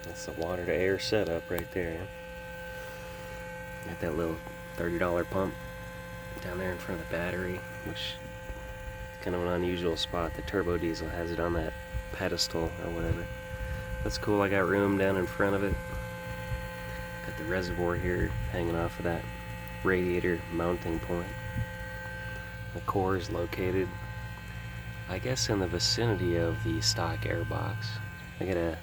That's the water to air setup right there. Got that little $30 pump down there in front of the battery, which is kind of an unusual spot. The turbo diesel has it on that pedestal or whatever. That's cool. I got room down in front of it. Got the reservoir here hanging off of that radiator mounting point. The core is located, I guess, in the vicinity of the stock airbox. I got a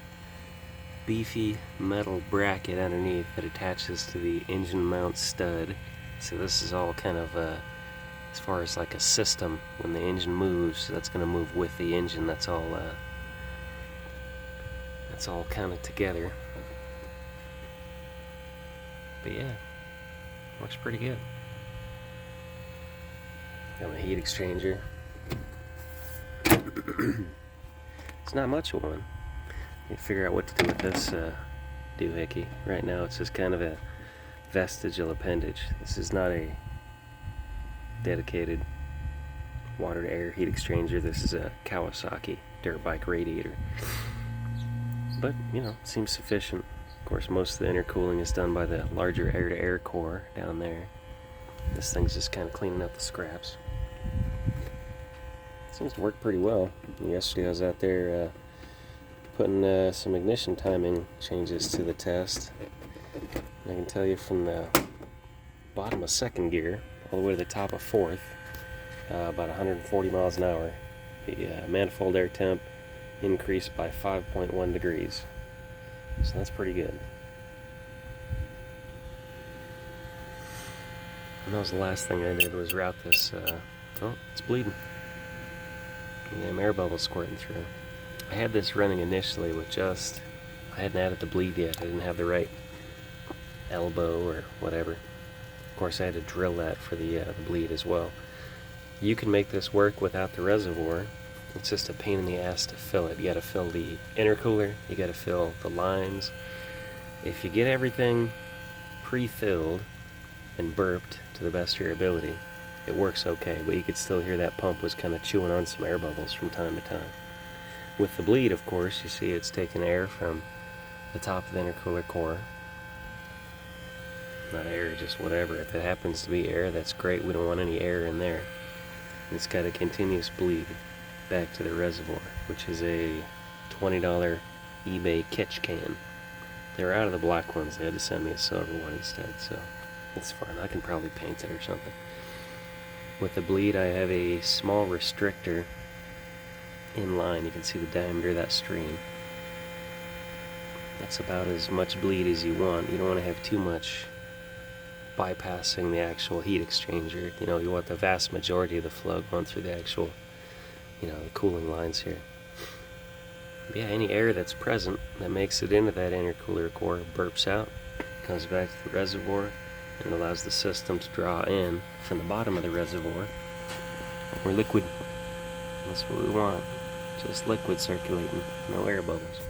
beefy metal bracket underneath that attaches to the engine mount stud. So this is all kind of as far as like a system. When the engine moves, that's going to move with the engine. That's all kind of together. But yeah, works pretty good. Got my heat exchanger. It's not much of one. You figure out what to do with this doohickey. Right now it's just kind of a vestigial appendage. This is not a dedicated water to air heat exchanger. This is a Kawasaki dirt bike radiator. But, you know, it seems sufficient. Of course, most of the intercooling is done by the larger air to air core down there. This thing's just kind of cleaning up the scraps. Seems to work pretty well. Yesterday I was out there putting some ignition timing changes to the test. And I can tell you from the bottom of second gear all the way to the top of fourth, about 140 miles an hour, the manifold air temp increased by 5.1 degrees. So that's pretty good. And that was the last thing I did, was route this. Oh, it's bleeding. Damn air bubbles squirting through. I had this running initially with just, I hadn't added the bleed yet. I didn't have the right elbow or whatever. Of course, I had to drill that for the bleed as well. You can make this work without the reservoir. It's just a pain in the ass to fill it. You got to fill the intercooler. You got to fill the lines. If you get everything pre-filled and burped to the best of your ability, it works okay, but you could still hear that pump was kind of chewing on some air bubbles from time to time. With the bleed, of course, you see it's taking air from the top of the intercooler core. Not air, just whatever. If it happens to be air, that's great. We don't want any air in there. It's got a continuous bleed back to the reservoir, which is a $20 eBay catch can. They were out of the black ones. They had to send me a silver one instead, so it's fine. I can probably paint it or something. With the bleed, I have a small restrictor in line. You can see the diameter of that stream. That's about as much bleed as you want. You don't want to have too much bypassing the actual heat exchanger. You know, you want the vast majority of the flow going through the actual, you know, the cooling lines here. But yeah, any air that's present that makes it into that intercooler core burps out, comes back to the reservoir, and allows the system to draw in from the bottom of the reservoir more liquid. That's what we want. Just liquid circulating, no air bubbles.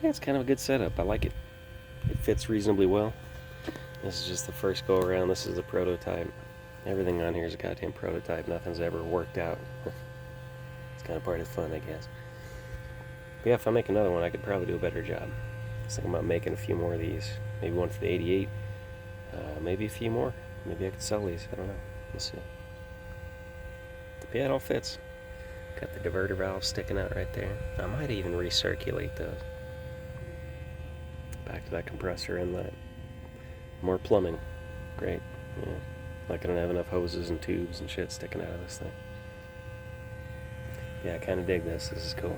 Yeah, it's kind of a good setup. I like it. It fits reasonably well. This is just the first go around. This is the prototype. Everything on here is a goddamn prototype. Nothing's ever worked out. It's kind of part of the fun, I guess. But yeah, if I make another one, I could probably do a better job. I was thinking about making a few more of these. Maybe one for the 88. Maybe a few more. Maybe I could sell these. I don't know. We'll see. But yeah, it all fits. Got the diverter valve sticking out right there. I might even recirculate those. Back to that compressor inlet. More plumbing. Great. Yeah. Like I don't have enough hoses and tubes and shit sticking out of this thing. Yeah, I kind of dig this. This is cool.